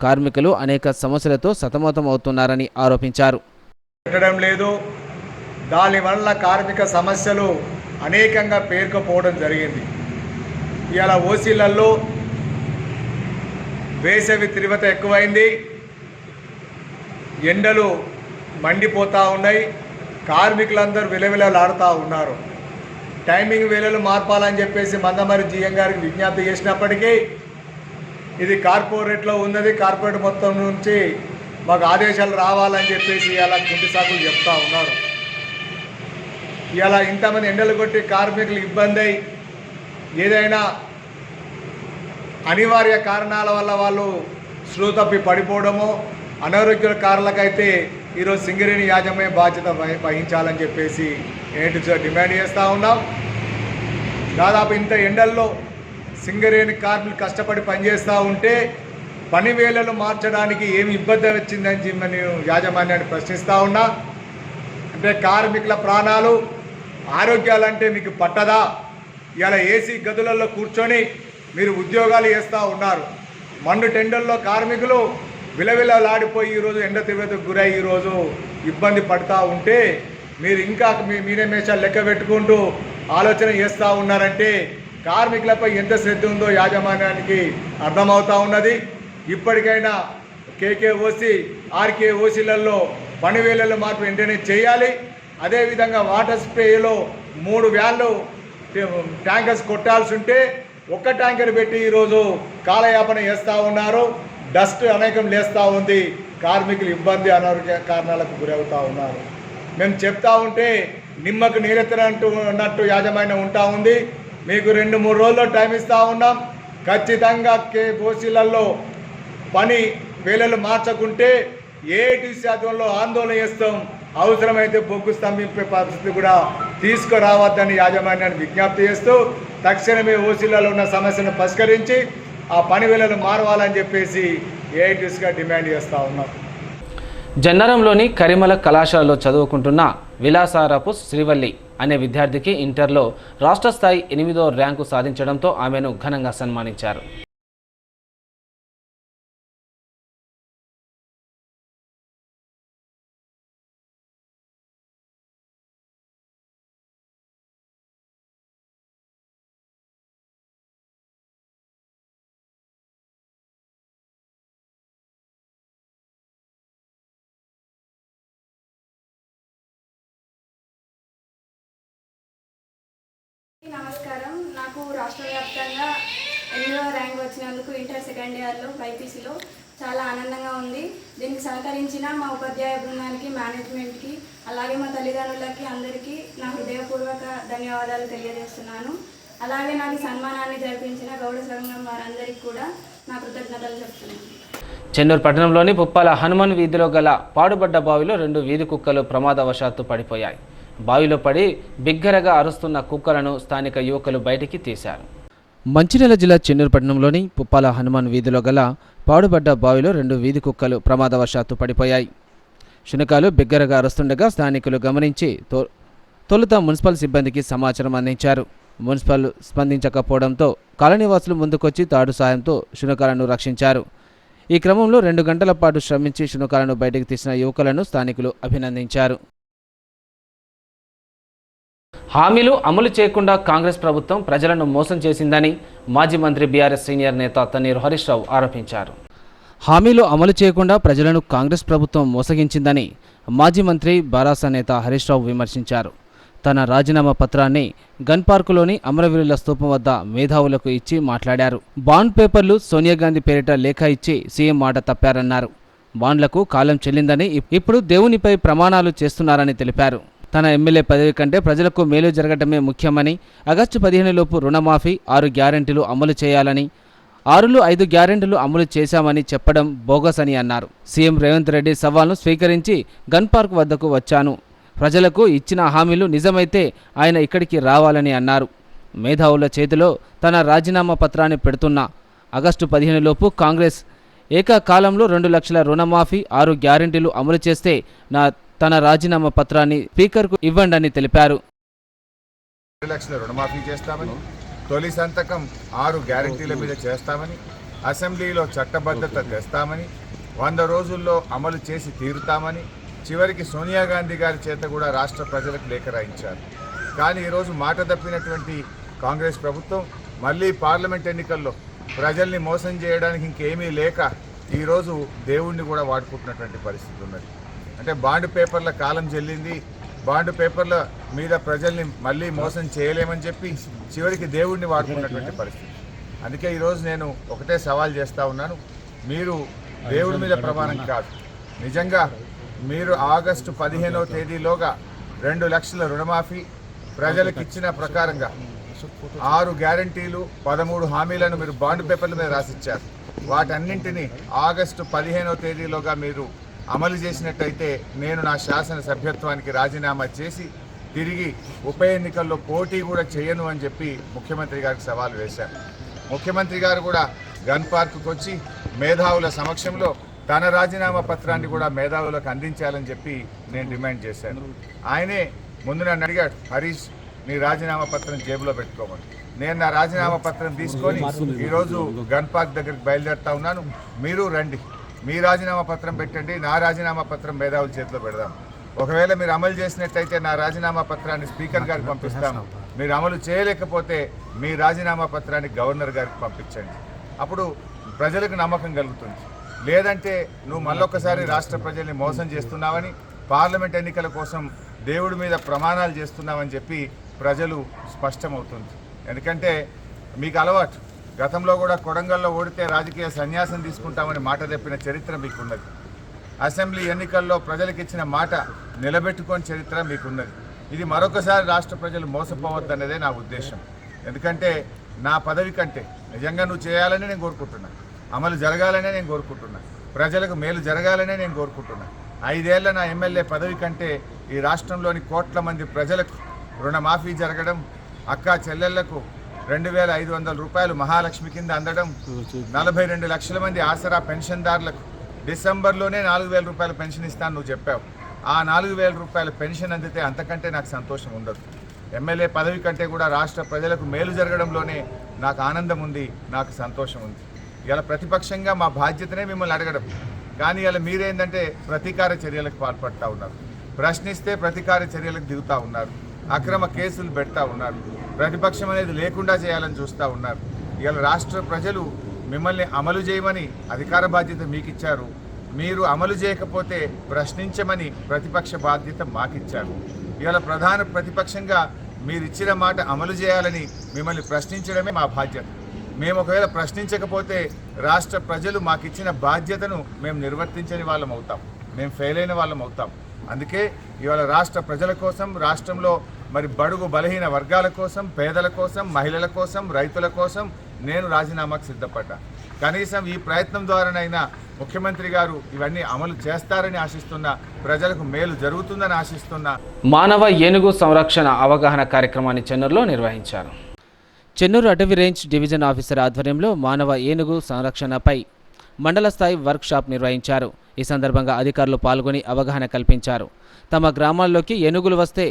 కార్మికులు అనేక సమస్యలతో సతమతం అవుతున్నారని ఆరోపించారు. పెట్టడం లేదు, దానివల్ల కార్మిక సమస్యలు అనేకంగా పేరుకుపోవడం జరిగింది. ఇవాళ ఓసీలలో వేసవి తీవ్రత ఎక్కువైంది, ఎండలు మండిపోతూ ఉన్నాయి, కార్మికులందరూ విలవిలలాడుతూ ఉన్నారు. టైమింగ్ వేళలు మార్పాలని చెప్పేసి మందమరి జీఎం గారికి విజ్ఞప్తి చేసినప్పటికీ ఇది కార్పొరేట్లో ఉన్నది, కార్పొరేట్ మొత్తం నుంచి మాకు ఆదేశాలు రావాలని చెప్పేసి ఇలా కుంటి సాకులు చెప్తా ఉన్నారు. ఇలా ఇంతమంది ఎండలు కొట్టి కార్మికులు ఇబ్బంది అయి ఏదైనా అనివార్య కారణాల వల్ల వాళ్ళు స్పృహ తప్పి పడిపోవడమో అనారోగ్య కారణాలకైతే ఈరోజు సింగరేణి యాజమాన్య బాధ్యత వహించాలని చెప్పేసి డిమాండ్ చేస్తూ ఉన్నాం. దాదాపు ఇంత ఎండల్లో సింగరేణి కార్మికులు కష్టపడి పనిచేస్తూ ఉంటే పని వేళలు మార్చడానికి ఏమి ఇబ్బంది వచ్చిందని నేను యాజమాన్యాన్ని ప్రశ్నిస్తూ ఉన్నా. అంటే కార్మికుల ప్రాణాలు ఆరోగ్యాలంటే మీకు పట్టదా? ఇలా ఏసీ గదులలో కూర్చొని మీరు ఉద్యోగాలు చేస్తూ ఉన్నారు. మండు టెండల్లో కార్మికులు విలవిలలాడిపోయి ఈరోజు ఎండ తీవ్రతకు గురై ఈరోజు ఇబ్బంది పడుతూ ఉంటే మీరు ఇంకా మీనమేషాలు లెక్క పెట్టుకుంటూ ఆలోచన చేస్తూ ఉన్నారంటే కార్మికులపై ఎంత శ్రద్ధ ఉందో యాజమాన్యానికి అర్థమవుతూ ఉన్నది. ఇప్పటికైనా కేకేఓసి ఆర్కేఓసీలలో పని వేళల్లో మార్పు వెంటనే చేయాలి. అదేవిధంగా వాటర్ స్ప్రేలో 3 వ్యాన్లు ట్యాంకర్స్ కొట్టాల్సి ఉంటే ఒక్క ట్యాంకర్ పెట్టి ఈరోజు కాలయాపన చేస్తూ ఉన్నారు. డస్ట్ అనేకం లేస్తూ ఉంది, కార్మికులు ఇబ్బంది అనారోగ్య కారణాలకు గురవుతూ ఉన్నారు. మేము చెప్తా ఉంటే నిమ్మకు నీరెత్తనట్టు యాజమాన్యం ఉంటా ఉంది. మీకు 2-3 రోజుల్లో టైం ఇస్తూ ఉన్నాం. ఖచ్చితంగా కేఓసీలలో పని వేళలు మార్చకుంటే 7% ఆందోళన చేస్తాం. అవసరమైతే బొగ్గు స్తంభింపే పరిస్థితి కూడా తీసుకురావద్దని యాజమాన్యాన్ని విజ్ఞప్తి చేస్తూ తక్షణమే ఓసీలలో ఉన్న సమస్యను పరిష్కరించి ఆ పని వేళలు మారవాలని చెప్పేసి ఏఐటీసీగా డిమాండ్ చేస్తూ ఉన్నాం. జన్నారంలోని కరిమల కళాశాలలో చదువుకుంటున్న విలాసారపు శ్రీవల్లి అనే విద్యార్థికి ఇంటర్లో రాష్ట్ర స్థాయి 8వ ర్యాంకు సాధించడంతో ఆమెను ఘనంగా సన్మానించారు. నమస్కారం. నాకు రాష్ట్ర వ్యాప్తంగా 8వ ర్యాంక్ వచ్చినందుకు ఇంటర్ సెకండ్ ఇయర్లో బైపీసీలో చాలా ఆనందంగా ఉంది. దీనికి సహకరించిన మా ఉపాధ్యాయ బృందానికి, మేనేజ్మెంట్కి, అలాగే మా తల్లిదండ్రులకి అందరికీ నా హృదయపూర్వక ధన్యవాదాలు తెలియజేస్తున్నాను. అలాగే నాకు సన్మానాన్ని జరిపించిన గౌడ సంఘం వారందరికీ కూడా నా కృతజ్ఞతలు చెప్తున్నాను. చెన్నూరు పట్టణంలోని పుప్పాల హనుమాన్ వీధిలో గల పాడుబడ్డ బావిలో 2 వీధి కుక్కలు ప్రమాదవశాత్తు పడిపోయాయి. బావిలో పడి బిగ్గరగా అరుస్తున్న కుక్కలను స్థానిక యువకులు బయటికి తీశారు. మంచిర్యాల జిల్లా చెన్నూరు పట్టణంలోని పుప్పాల హనుమాన్ వీధిలో గల పాడుబడ్డ బావిలో 2 వీధి కుక్కలు ప్రమాదవశాత్తు పడిపోయాయి. శునకాలు బిగ్గరగా అరుస్తుండగా స్థానికులు గమనించి తొలుత మున్సిపల్ సిబ్బందికి సమాచారం అందించారు. మున్సిపల్ స్పందించకపోవడంతో కాలనీవాసులు ముందుకొచ్చి తాడు సాయంతో శునకాలను రక్షించారు. ఈ క్రమంలో 2 గంటల పాటు శ్రమించి శునకాలను బయటకు తీసిన యువకులను స్థానికులు అభినందించారు. హామీలు అమలు చేయకుండా కాంగ్రెస్ ప్రభుత్వం ప్రజలను మోసం చేసిందని మాజీ మంత్రి బీఆర్ఎస్ సీనియర్ నేత తన్నీరు హరీష్ రావు ఆరోపించారు. హామీలు అమలు చేయకుండా ప్రజలను కాంగ్రెస్ ప్రభుత్వం మోసగించిందని మాజీ మంత్రి బారాస నేత హరీష్ రావు విమర్శించారు. తన రాజీనామా పత్రాన్ని గన్ పార్కులోని అమరవీరుల స్తూపం వద్ద మేధావులకు ఇచ్చి మాట్లాడారు. బాండ్ పేపర్లు సోనియాగాంధీ పేరిట లేఖ ఇచ్చి సీఎం మాట తప్పారన్నారు. బాండ్లకు కాలం చెల్లిందని ఇప్పుడు దేవునిపై ప్రమాణాలు చేస్తున్నారని తెలిపారు. తన ఎమ్మెల్యే పదవి కంటే ప్రజలకు మేలు జరగటమే ముఖ్యమని, ఆగస్టు 15 లోపు రుణమాఫీ, 6 గ్యారెంటీలు అమలు చేయాలని, 6లో 5 గ్యారెంటీలు అమలు చేశామని చెప్పడం బోగస్ అని అన్నారు. సీఎం రేవంత్ రెడ్డి సవాల్ను స్వీకరించి గన్ పార్క్ వద్దకు వచ్చాను. ప్రజలకు ఇచ్చిన హామీలు నిజమైతే ఆయన ఇక్కడికి రావాలని అన్నారు. మేధావుల చేతిలో తన రాజీనామా పత్రాన్ని పెడుతున్న ఆగస్టు 15 లోపు కాంగ్రెస్ ఏకకాలంలో 2 లక్షల రుణమాఫీ, 6 గ్యారెంటీలు అమలు చేస్తే తన రాజీనామా పత్రాన్ని స్పీకర్కు ఇవ్వండని తెలిపారు. 2 లక్షల రుణమాఫీ చేస్తామని, తొలి సంతకం 6 గ్యారెంటీల మీద చేస్తామని, అసెంబ్లీలో చట్టబద్ధత తెస్తామని, 100 రోజుల్లో అమలు చేసి తీరుతామని చివరికి సోనియా గాంధీ గారి చేత కూడా రాష్ట్ర ప్రజలకు లేఖ రాయించారు. కానీ ఈరోజు మాట తప్పినటువంటి కాంగ్రెస్ ప్రభుత్వం మళ్ళీ పార్లమెంట్ ఎన్నికల్లో ప్రజల్ని మోసం చేయడానికి ఇంకేమీ లేక ఈరోజు దేవుణ్ణి కూడా వాడుకుంటున్నటువంటి పరిస్థితి ఉన్నది. అంటే బాండ్ పేపర్ల కాలం చెల్లింది, బాండ్ పేపర్ల మీద ప్రజల్ని మళ్ళీ మోసం చేయలేమని చెప్పి చివరికి దేవుణ్ణి వాడుకున్నటువంటి పరిస్థితి. అందుకే ఈరోజు నేను ఒకటే సవాల్ చేస్తూ ఉన్నాను, మీరు దేవుడి మీద ప్రమాణం కాదు, నిజంగా మీరు ఆగస్టు 15వ తేదీలోగా 2 లక్షల రుణమాఫీ ప్రజలకు ఇచ్చిన ప్రకారంగా 6 గ్యారంటీలు 13 హామీలను మీరు బాండ్ పేపర్ల మీద రాసిచ్చారు. వాటన్నింటినీ ఆగస్టు 15వ తేదీలోగా మీరు అమలు చేసినట్టయితే నేను నా శాసన సభ్యత్వానికి రాజీనామా చేసి తిరిగి ఉప ఎన్నికల్లో పోటీ కూడా చేయను అని చెప్పి ముఖ్యమంత్రి గారికి సవాల్ వేశారు. ముఖ్యమంత్రి గారు కూడా గన్ పార్క్కి వచ్చి మేధావుల సమక్షంలో తన రాజీనామా పత్రాన్ని కూడా మేధావులకు అందించాలని చెప్పి నేను డిమాండ్ చేశాను. ఆయనే ముందు నన్ను అడిగాడు, హరీష్ నీ రాజీనామా పత్రం జేబులో పెట్టుకోమని. నేను నా రాజీనామా పత్రం తీసుకొని ఈరోజు గన్ పార్క్ దగ్గరికి బయలుదేరుతా ఉన్నాను. మీరు రండి, మీ రాజీనామా పత్రం పెట్టండి, నా రాజీనామా పత్రం మేధావుల చేతిలో పెడదాం. ఒకవేళ మీరు అమలు చేసినట్టయితే నా రాజీనామా పత్రాన్ని స్పీకర్ గారికి పంపిస్తాను, మీరు అమలు చేయలేకపోతే మీ రాజీనామా పత్రాన్ని గవర్నర్ గారికి పంపించండి. అప్పుడు ప్రజలకు నమ్మకం కలుగుతుంది. లేదంటే నువ్వు మళ్ళొక్కసారి రాష్ట్ర ప్రజల్ని మోసం చేస్తున్నావని, పార్లమెంట్ ఎన్నికల కోసం దేవుడి మీద ప్రమాణాలు చేస్తున్నామని చెప్పి ప్రజలు స్పష్టమవుతుంది. ఎందుకంటే మీకు అలవాటు, గతంలో కూడా కొడంగల్లో ఓడితే రాజకీయ సన్యాసం తీసుకుంటామని మాట తప్పిన చరిత్ర మీకున్నది. అసెంబ్లీ ఎన్నికల్లో ప్రజలకు ఇచ్చిన మాట నిలబెట్టుకోని చరిత్ర మీకున్నది. ఇది మరొకసారి రాష్ట్ర ప్రజలు మోసపోవద్దన్నదే నా ఉద్దేశం. ఎందుకంటే నా పదవి కంటే నిజంగా నువ్వు చేయాలని నేను కోరుకుంటున్నా, అమలు జరగాలనే నేను కోరుకుంటున్నా, ప్రజలకు మేలు జరగాలనే నేను కోరుకుంటున్నా. 5 ఏళ్ల నా ఎమ్మెల్యే పదవి కంటే ఈ రాష్ట్రంలోని కోట్ల మంది ప్రజలకు రుణమాఫీ జరగడం, అక్కా చెల్లెళ్లకు 2,500 రూపాయలు మహాలక్ష్మి కింద అందడం, 42 లక్షల మంది ఆసరా పెన్షన్దారులకు డిసెంబర్లోనే 4,000 రూపాయల పెన్షన్ ఇస్తాను నువ్వు చెప్పావు. ఆ 4,000 రూపాయల పెన్షన్ అందితే అంతకంటే నాకు సంతోషం ఉండదు. ఎమ్మెల్యే పదవి కంటే కూడా రాష్ట్ర ప్రజలకు మేలు జరగడంలోనే నాకు ఆనందం ఉంది, నాకు సంతోషం ఉంది. ఇలా ప్రతిపక్షంగా మా బాధ్యతనే మిమ్మల్ని అడగడం, కానీ ఇలా మీరేందంటే ప్రతీకార చర్యలకు పాల్పడతా ఉన్నారు. ప్రశ్నిస్తే ప్రతీకార చర్యలకు దిగుతూ ఉన్నారు, అక్రమ కేసులు పెడతా ఉన్నారు, ప్రతిపక్షం అనేది లేకుండా చేయాలని చూస్తూ ఉన్నారు. ఇలా రాష్ట్ర ప్రజలు మిమ్మల్ని అమలు చేయమని అధికార బాధ్యత మీకు ఇచ్చారు, మీరు అమలు చేయకపోతే ప్రశ్నించమని ప్రతిపక్ష బాధ్యత మాకిచ్చారు. ఇలా ప్రధాన ప్రతిపక్షంగా మీరు ఇచ్చిన మాట అమలు చేయాలని మిమ్మల్ని ప్రశ్నించడమే మా బాధ్యత. మేము ఒకవేళ ప్రశ్నించకపోతే రాష్ట్ర ప్రజలు మాకిచ్చిన బాధ్యతను మేము నిర్వర్తించని వాళ్ళం అవుతాం, మేము ఫెయిల్ అయిన వాళ్ళం అవుతాం. అందుకే ఇవాళ రాష్ట్ర ప్రజల కోసం, రాష్ట్రంలో మరి బడుగు బలహీన వర్గాల కోసం, పేదల కోసం, మహిళల కోసం, రైతుల కోసం నేను రాజీనామాకు సిద్ధపడ్డా. కనీసం ఈ ప్రయత్నం ద్వారానైనా ముఖ్యమంత్రి గారు ఇవన్నీ అమలు చేస్తారని ఆశిస్తున్నా, ప్రజలకు మేలు జరుగుతుందని ఆశిస్తున్నా. మానవ ఏనుగు సంరక్షణ అవగాహన కార్యక్రమాన్ని చెన్నూరులో నిర్వహించారు. చెన్నూరు అటవీ రేంజ్ డివిజన్ ఆఫీసర్ ఆధ్వర్యంలో మానవ ఏనుగు సంరక్షణపై మండల స్థాయి వర్క్షాప్ నిర్వహించారు. ఈ సందర్భంగా అధికారులు పాల్గొని అవగాహన కల్పించారు. తమ గ్రామాల్లోకి ఏనుగులు వస్తే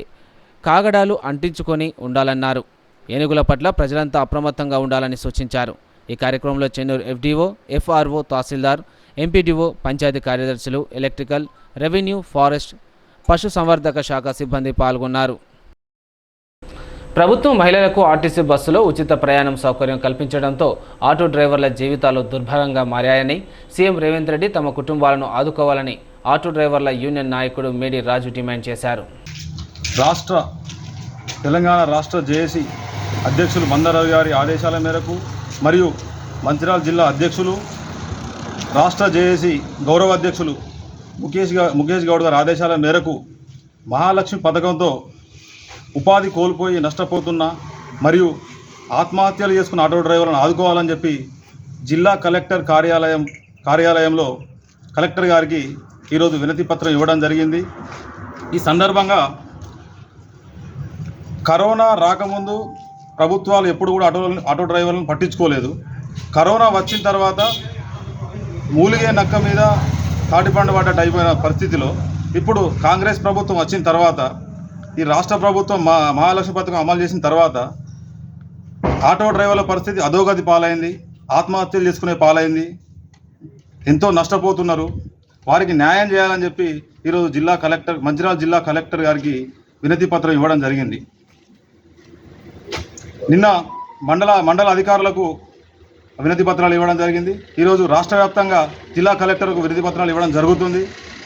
కాగడాలు అంటించుకొని ఉండాలన్నారు. ఏనుగుల పట్ల ప్రజలంతా అప్రమత్తంగా ఉండాలని సూచించారు. ఈ కార్యక్రమంలో చెన్నూరు FDO, FRO, తహసీల్దార్, MPDO, పంచాయతీ కార్యదర్శులు, ఎలక్ట్రికల్, రెవెన్యూ, ఫారెస్ట్, పశు సంవర్ధక శాఖ సిబ్బంది పాల్గొన్నారు. ప్రభుత్వం మహిళలకు ఆర్టీసీ బస్సులో ఉచిత ప్రయాణం సౌకర్యం కల్పించడంతో ఆటో డ్రైవర్ల జీవితాలు దుర్భరంగా మారాయని సీఎం రేవంత్ రెడ్డి తమ కుటుంబాలను ఆదుకోవాలని ఆటో డ్రైవర్ల యూనియన్ నాయకుడు మేడి రాజు డిమాండ్ చేశారు. తెలంగాణ రాష్ట్ర జేఏసీ అధ్యక్షులు మందరావు గారి ఆదేశాల మేరకు మరియు మంచిర్యాల జిల్లా అధ్యక్షులు, రాష్ట్ర జేఏసీ గౌరవ అధ్యక్షులు ముఖేష్ గౌడ్ గారి ఆదేశాల మేరకు మహాలక్ష్మి పథకంతో ఉపాధి కోల్పోయి నష్టపోతున్న మరియు ఆత్మహత్యలు చేసుకున్న ఆటో డ్రైవర్లను ఆదుకోవాలని చెప్పి జిల్లా కలెక్టర్ కార్యాలయంలో కలెక్టర్ గారికి ఈరోజు వినతి పత్రం ఇవ్వడం జరిగింది. ఈ సందర్భంగా కరోనా రాకముందు ప్రభుత్వాలు ఎప్పుడు కూడా ఆటో డ్రైవర్లను పట్టించుకోలేదు. కరోనా వచ్చిన తర్వాత మూలిగే నక్క మీద తాటిపండు పడ్డట్టు అయిపోయిన పరిస్థితిలో ఇప్పుడు కాంగ్రెస్ ప్రభుత్వం వచ్చిన తర్వాత, ఈ రాష్ట్ర ప్రభుత్వం మహాలక్ష్మి పథకం అమలు చేసిన తర్వాత ఆటో డ్రైవర్ల పరిస్థితి అధోగతి పాలైంది, ఆత్మహత్యలు చేసుకునే పాలైంది, ఎంతో నష్టపోతున్నారు. వారికి న్యాయం చేయాలని చెప్పి ఈరోజు మంచిర్యాల జిల్లా కలెక్టర్ గారికి వినతి పత్రం ఇవ్వడం జరిగింది. నిన్న మండల అధికారులకు వినతి పత్రాలు ఇవ్వడం జరిగింది. ఈరోజు రాష్ట్ర వ్యాప్తంగా జిల్లా కలెక్టర్కు వినతి పత్రాలు ఇవ్వడం జరుగుతుంది.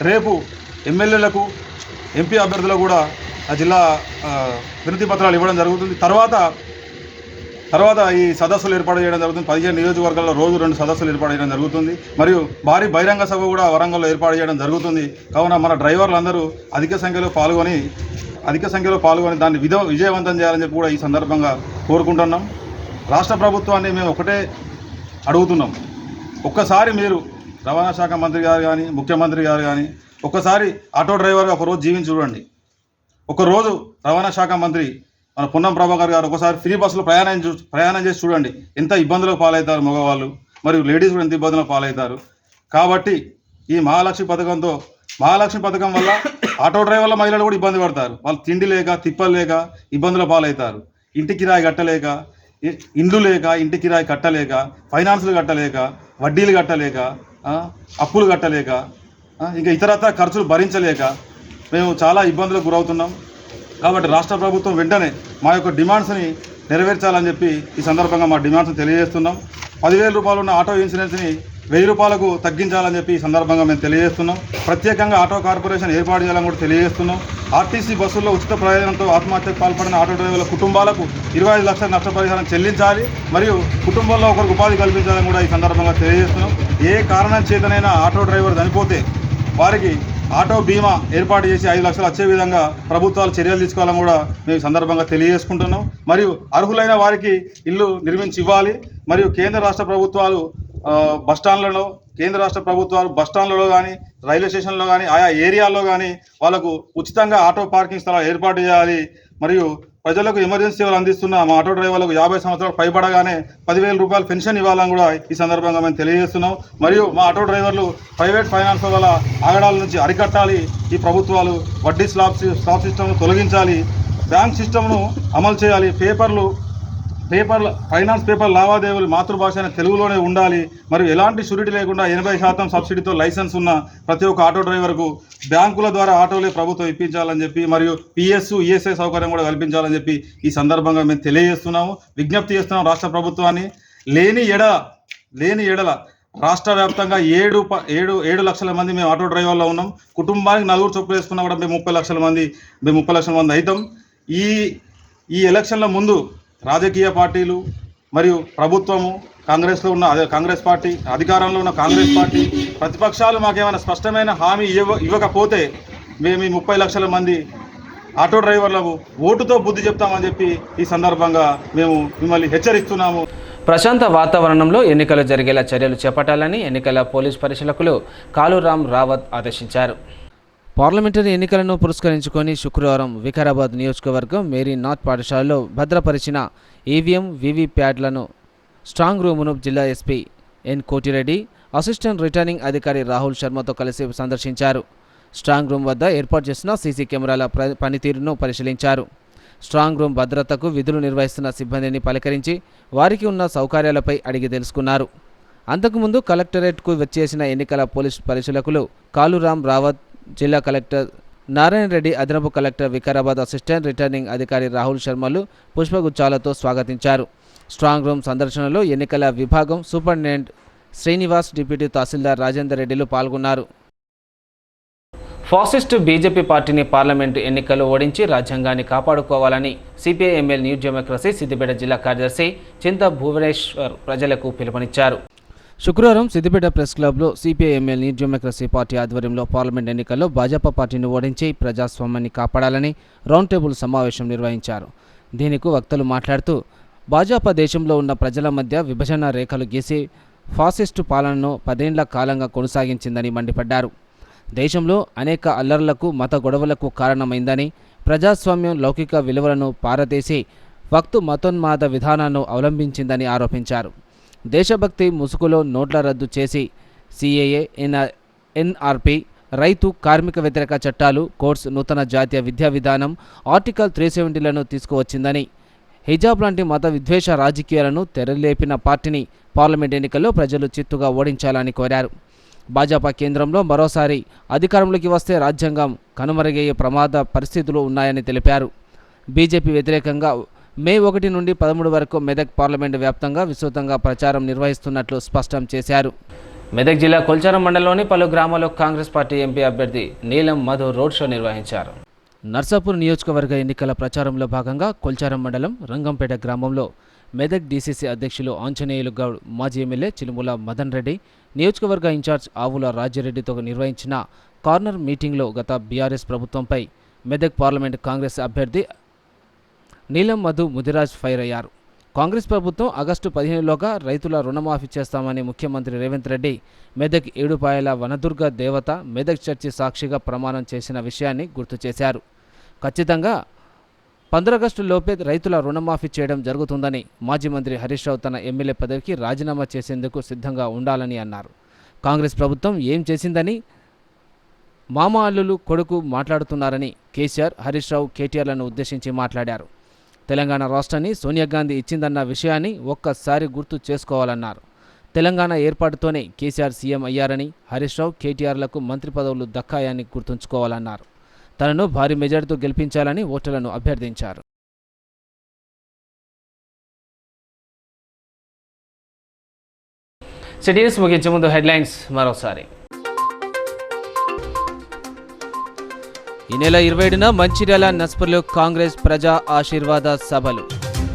రేపు ఎమ్మెల్యేలకు ఎంపీ అభ్యర్థులకు కూడా ఆ జిల్లా వినతి పత్రాలు ఇవ్వడం జరుగుతుంది. తర్వాత ఈ సదస్సులు ఏర్పాటు చేయడం జరుగుతుంది. 15 నియోజకవర్గాల్లో రోజు 2 సదస్సులు ఏర్పాటు చేయడం జరుగుతుంది. మరియు భారీ బహిరంగ సభ కూడా వరంగల్లో ఏర్పాటు చేయడం జరుగుతుంది. కావున మన డ్రైవర్లందరూ అధిక సంఖ్యలో పాల్గొని దాన్ని విజయవంతం చేయాలని చెప్పి కూడా ఈ సందర్భంగా కోరుకుంటున్నాం. రాష్ట్ర ప్రభుత్వాన్ని మేము ఒకటే అడుగుతున్నాం. ఒక్కసారి మీరు రవాణా శాఖ మంత్రి గారు కానీ ముఖ్యమంత్రి గారు కానీ ఒక్కసారి ఆటో డ్రైవర్గా ఒకరోజు జీవించి చూడండి. ఒకరోజు రవాణా శాఖ మంత్రి మన పొన్నం ప్రభాకర్ గారు ఒకసారి ఫ్రీ బస్సులో ప్రయాణం చేసి చూడండి ఎంత ఇబ్బందులకు పాలవుతారు మగవాళ్ళు, మరియు లేడీస్ కూడా ఎంత ఇబ్బందులకు పాలవుతారు. కాబట్టి ఈ మహాలక్ష్మి పథకం వల్ల ఆటో డ్రైవర్ల మహిళలు కూడా ఇబ్బంది పడతారు. వాళ్ళు తిండి లేక తిప్పలు లేక ఇబ్బందుల పాలవుతారు. ఇంటి కిరాయి కట్టలేక, ఇండ్లు లేక, ఇంటి కిరాయి కట్టలేక, ఫైనాన్సులు కట్టలేక, వడ్డీలు కట్టలేక, అప్పులు కట్టలేక, ఇంకా ఇతరత్ర ఖర్చులు భరించలేక మేము చాలా ఇబ్బందులకు గురవుతున్నాం. కాబట్టి రాష్ట్ర ప్రభుత్వం వెంటనే మా యొక్క డిమాండ్స్ని నెరవేర్చాలని చెప్పి ఈ సందర్భంగా మా డిమాండ్స్ని తెలియజేస్తున్నాం. 10,000 రూపాయలు ఉన్న ఆటో ఇన్సూరెన్స్ని 1000 రూపాయలకు తగ్గించాలని చెప్పి ఈ సందర్భంగా మేము తెలియజేస్తున్నాం. ప్రత్యేకంగా ఆటో కార్పొరేషన్ ఏర్పాటు చేయాలని కూడా తెలియజేస్తున్నాం. ఆర్టీసీ బస్సుల్లో ఉచిత ప్రయాణంతో ఆత్మహత్యకు పాల్పడిన ఆటో డ్రైవర్ల కుటుంబాలకు 25 లక్షల నష్టపరిహారం చెల్లించాలి, మరియు కుటుంబంలో ఒకరికి ఉపాధి కల్పించాలని కూడా ఈ సందర్భంగా తెలియజేస్తున్నాం. ఏ కారణం చేతనైనా ఆటో డ్రైవర్ చనిపోతే వారికి ఆటో బీమా ఏర్పాటు చేసి 5 లక్షలు వచ్చే విధంగా ప్రభుత్వాలు చర్యలు తీసుకోవాలని కూడా మేము సందర్భంగా తెలియజేసుకుంటున్నాం. మరియు అర్హులైన వారికి ఇల్లు నిర్మించి ఇవ్వాలి. మరియు కేంద్ర రాష్ట్ర ప్రభుత్వాలు బస్టాండ్లలో కానీ రైల్వే స్టేషన్లో కానీ ఆయా ఏరియాల్లో కానీ వాళ్ళకు ఉచితంగా ఆటో పార్కింగ్ స్థలాలు ఏర్పాటు చేయాలి. మరియు ప్రజలకు ఎమర్జెన్సీ సేవలు అందిస్తున్న మా ఆటో డ్రైవర్లకు 50 సంవత్సరాలు పైబడగానే 10,000 రూపాయలు పెన్షన్ ఇవ్వాలని కూడా ఈ సందర్భంగా మేము తెలియజేస్తున్నాం. మరియు మా ఆటో డ్రైవర్లు ప్రైవేట్ ఫైనాన్స్ వల్ల ఆగడాల నుంచి అరికట్టాలి. ఈ ప్రభుత్వాలు వడ్డీ స్లాబ్ సిస్టమ్ను తొలగించాలి, బ్యాంక్ సిస్టమ్ను అమలు చేయాలి. ఫైనాన్స్ పేపర్ లావాదేవీలు మాతృభాష అయిన తెలుగులోనే ఉండాలి. మరియు ఎలాంటి షూరిటీ లేకుండా 80% సబ్సిడీతో లైసెన్స్ ఉన్న ప్రతి ఒక్క ఆటో డ్రైవర్కు బ్యాంకుల ద్వారా ఆటోలే ప్రభుత్వం ఇప్పించాలని చెప్పి, మరియు పిఎస్సు ఈఎస్ఐ సౌకర్యం కూడా కల్పించాలని చెప్పి ఈ సందర్భంగా మేము తెలియజేస్తున్నాము, విజ్ఞప్తి చేస్తున్నాం రాష్ట్ర ప్రభుత్వాన్ని. లేని ఎడల రాష్ట్ర వ్యాప్తంగా 7 లక్షల మంది మేము ఆటో డ్రైవర్లో ఉన్నాం. కుటుంబానికి 4 చొప్పులు వేసుకున్నా కూడా మేము 30 లక్షల మంది అవుతాం. ఈ ఎలక్షన్ల ముందు రాజకీయ పార్టీలు మరియు ప్రభుత్వము, కాంగ్రెస్ పార్టీ, అధికారంలో ఉన్న కాంగ్రెస్ పార్టీ, ప్రతిపక్షాలు మాకేమైనా స్పష్టమైన హామీ ఇవ్వకపోతే మేము ఈ 30 లక్షల మంది ఆటో డ్రైవర్లకు ఓటుతో బుద్ధి చెప్తామని చెప్పి ఈ సందర్భంగా మేము మిమ్మల్ని హెచ్చరిస్తున్నాము. ప్రశాంత వాతావరణంలో ఎన్నికలు జరిగేలా చర్యలు చేపట్టాలని ఎన్నికల పోలీస్ పరిశీలకులు కాళూరాం రావత్ ఆదేశించారు. పార్లమెంటరీ ఎన్నికలను పురస్కరించుకొని శుక్రవారం వికారాబాద్ నియోజకవర్గం మేరీ నాథ్ పాఠశాలలో భద్రపరిచిన ఈవీఎం వీవీప్యాట్లను స్ట్రాంగ్ రూమును జిల్లా SP N Koti Reddy assistant returning అధికారి రాహుల్ శర్మతో కలిసి సందర్శించారు. స్ట్రాంగ్ రూమ్ వద్ద ఏర్పాటు చేసిన సీసీ కెమెరాల పనితీరును పరిశీలించారు. స్ట్రాంగ్ రూమ్ భద్రతకు విధులు నిర్వహిస్తున్న సిబ్బందిని పలకరించి వారికి ఉన్న సౌకర్యాలపై అడిగి తెలుసుకున్నారు. అంతకుముందు కలెక్టరేట్కు వచ్చేసిన ఎన్నికల పోలీస్ పరిశీలకులు కాళూరాం రావత్, జిల్లా కలెక్టర్ నారాయణ రెడ్డి, అదనపు కలెక్టర్ వికారాబాద్ అసిస్టెంట్ రిటర్నింగ్ అధికారి రాహుల్ శర్మలు పుష్పగుచ్చాలతో స్వాగతించారు. స్ట్రాంగ్ రూమ్ సందర్శనలో ఎన్నికల విభాగం సూపరింటెండెంట్ శ్రీనివాస్, డిప్యూటీ తహసీల్దార్ రాజేందర్ రెడ్డిలు పాల్గొన్నారు. ఫాసిస్టు బీజేపీ పార్టీని పార్లమెంటు ఎన్నికల్లో ఓడించి రాజ్యాంగాన్ని కాపాడుకోవాలని సిపిఐ-ఎంఎల్ న్యూ డెమోక్రసీ సిద్దిపేట జిల్లా కార్యదర్శి చింత భువనేశ్వర్ ప్రజలకు పిలుపునిచ్చారు. శుక్రవారం సిద్దిపేట ప్రెస్ క్లబ్లో సిపిఐ-ఎంఎల్ న్యూ డెమోక్రసీ పార్టీ ఆధ్వర్యంలో పార్లమెంట్ ఎన్నికల్లో భాజపా పార్టీని ఓడించి ప్రజాస్వామ్యాన్ని కాపాడాలని రౌండ్ టేబుల్ సమావేశం నిర్వహించారు. దీనికి వక్తలు మాట్లాడుతూ భాజపా దేశంలో ఉన్న ప్రజల మధ్య విభజన రేఖలు గీసి ఫాసిస్టు పాలనను 10 ఏళ్ల కాలంగా కొనసాగించిందని మండిపడ్డారు. దేశంలో అనేక అల్లర్లకు, మత గొడవలకు కారణమైందని, ప్రజాస్వామ్యం లౌకిక విలువలను పారదేసి వక్తు మతోన్మాద విధానాన్ని అవలంబించిందని ఆరోపించారు. దేశభక్తి ముసుగులో నోట్ల రద్దు చేసి సిఏఏ, ఎన్ఆర్పి, రైతు, కార్మిక వ్యతిరేక చట్టాలు, కోర్స్, నూతన జాతీయ విద్యా విధానం, ఆర్టికల్ 370లను తీసుకువచ్చిందని, హిజాబ్ లాంటి మత విద్వేష రాజకీయాలను తెరలేపిన పార్టీని పార్లమెంట్ ఎన్నికల్లో ప్రజలు చిత్తుగా ఓడించాలని కోరారు. భాజపా కేంద్రంలో మరోసారి అధికారంలోకి వస్తే రాజ్యాంగం కనుమరుగయ్యే ప్రమాద పరిస్థితులు ఉన్నాయని తెలిపారు. బీజేపీ వ్యతిరేకంగా మే 1 నుండి 13 వరకు మెదక్ పార్లమెంటు వ్యాప్తంగా విస్తృతంగా ప్రచారం నిర్వహిస్తున్నట్లు స్పష్టం చేశారు. మెదక్ జిల్లా కొల్చారం మండలంలోని పలు గ్రామాల్లో కాంగ్రెస్ పార్టీ ఎంపీ అభ్యర్థి నీలం మధు రోడ్ షో నిర్వహించారు. నర్సాపూర్ నియోజకవర్గ ఎన్నికల ప్రచారంలో భాగంగా కొల్చారం మండలం రంగంపేట గ్రామంలో మెదక్ డీసీసీ అధ్యక్షులు ఆంజనేయులు గౌడ్, మాజీ ఎమ్మెల్యే చిలుముల మదన్ రెడ్డి, నియోజకవర్గ ఇన్ఛార్జ్ ఆవుల రాజ్యరెడ్డితో నిర్వహించిన కార్నర్ మీటింగ్లో గత బీఆర్ఎస్ ప్రభుత్వంపై మెదక్ పార్లమెంట్ కాంగ్రెస్ అభ్యర్థి నీలం మధు ముదిరాజ్ ఫైర్ అయ్యారు. కాంగ్రెస్ ప్రభుత్వం ఆగస్టు 15లోగా రైతుల రుణమాఫీ చేస్తామని ముఖ్యమంత్రి రేవంత్ రెడ్డి మెదక్ ఏడుపాయల వనదుర్గ దేవత మెదక్ చర్చి సాక్షిగా ప్రమాణం చేసిన విషయాన్ని గుర్తు చేశారు. ఖచ్చితంగా 15 ఆగస్టులోపే రైతుల రుణమాఫీ చేయడం జరుగుతుందని, మాజీ మంత్రి హరీష్ రావు తన ఎమ్మెల్యే పదవికి రాజీనామా చేసేందుకు సిద్ధంగా ఉండాలని అన్నారు. కాంగ్రెస్ ప్రభుత్వం ఏం చేసిందని మామ అల్లులు కొడుకు మాట్లాడుతున్నారని కేసీఆర్, హరీష్ రావు, కేటీఆర్లను ఉద్దేశించి మాట్లాడారు. తెలంగాణ రాష్ట్రాన్ని సోనియా గాంధీ ఇచ్చిందన్న విషయాన్ని ఒక్కసారి గుర్తు చేసుకోవాలన్నారు. తెలంగాణ ఏర్పాటుతోనే కేసీఆర్ సీఎం అయ్యారని, హరీష్ రావు, కేటీఆర్లకు మంత్రి పదవులు దక్కాయని గుర్తుంచుకోవాలన్నారు. తనను భారీ మెజార్టీతో గెలిపించాలని ఓటర్లను అభ్యర్థించారు. సిటీస్ ముగించే ముందు హెడ్లైన్స్ మరోసారి. ఈ నెల 27న మంచిర్యాల నస్పూర్లో కాంగ్రెస్ ప్రజా ఆశీర్వాద సభలు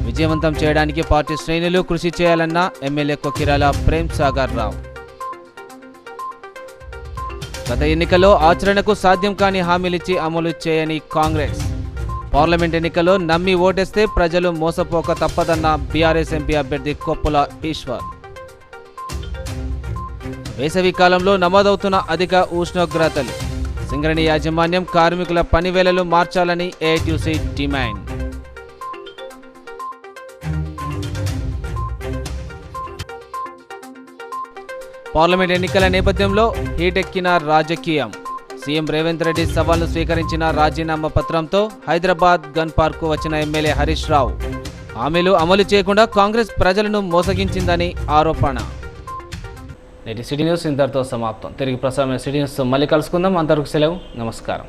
విజయవంతం చేయడానికి పార్టీ శ్రేణులు కృషి చేయాలన్న ఎమ్మెల్యే కొకిరాల ప్రేమ్ సాగర్ రావు. గత ఎన్నికల్లో ఆచరణకు సాధ్యం కాని హామీలిచ్చి అమలు చేయని కాంగ్రెస్. పార్లమెంట్ ఎన్నికల్లో నమ్మి ఓటేస్తే ప్రజలు మోసపోక తప్పదన్న బీఆర్ఎస్ ఎంపీ అభ్యర్థి కొప్పుల ఈశ్వర్. వేసవి కాలంలో నమోదవుతున్న అధిక ఉష్ణోగ్రతలు, సింగరేణి యాజమాన్యం కార్మికుల పనివేళలు మార్చాలని ఏఐటీయూసీ డిమాండ్. పార్లమెంట్ ఎన్నికల నేపథ్యంలో హీటెక్కిన రాజకీయం. సీఎం రేవంత్ రెడ్డి సవాల్ను స్వీకరించిన రాజీనామా పత్రంతో హైదరాబాద్ గన్ పార్కు వచ్చిన ఎమ్మెల్యే హరీష్ రావు. హామీలు అమలు చేయకుండా కాంగ్రెస్ ప్రజలను మోసగించిందని ఆరోపణ. నేటి సిటీ న్యూస్ ఇంతటితో సమాప్తం. తిరిగి ప్రసారమైన సిటీ న్యూస్తో మళ్ళీ కలుసుకుందాం. అంతవరకు సెలవు. నమస్కారం.